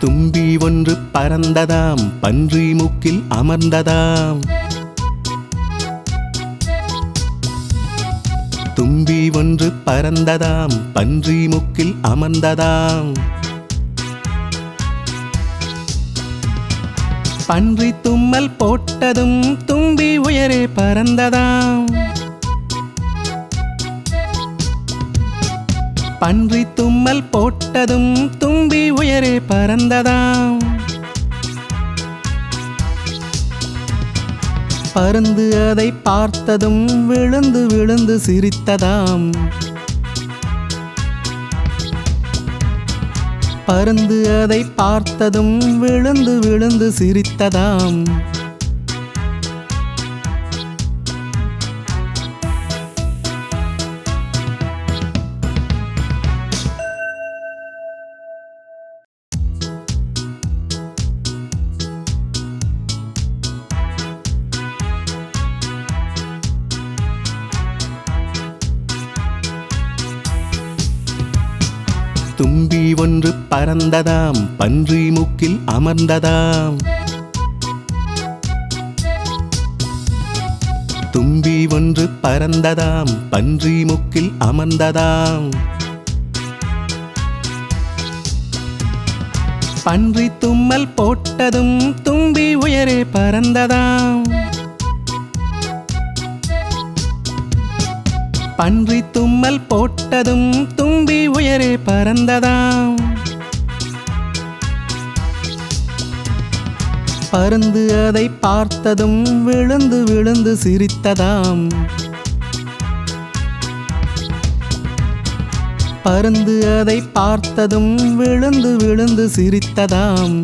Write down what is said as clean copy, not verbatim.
தும்பி ஒன்று பறந்ததாம், பன்றி மூக்கில் அமர்ந்ததாம். தும்பி ஒன்று பறந்ததாம், பன்றி மூக்கில் அமர்ந்ததாம். பன்றி தும்மல் போட்டதும் தும்பி உயரே பறந்ததாம். பன்றி தும்மல் போட்டதும் தும்பி உயரே பறந்ததாம். பருந்து அதை பார்த்ததும் விழுந்து விழுந்து சிரித்ததாம். பருந்து அதை பார்த்ததும் விழுந்து விழுந்து சிரித்ததாம். தும்பி ஒன்று பறந்ததாம், பன்றி மூக்கில் அமர்ந்ததாம். தும்பி ஒன்று பறந்ததாம், பன்றி மூக்கில் அமர்ந்ததாம். பன்றி தும்மல் போட்டதும் தும்பி உயரே பறந்ததாம். பன்றி தும்மல் போட்டதும் தும்பி உயரே பறந்ததாம். பருந்து அதை பார்த்ததும் விழுந்து விழுந்து சிரித்ததாம். பருந்து அதை பார்த்ததும் விழுந்து விழுந்து சிரித்ததாம்.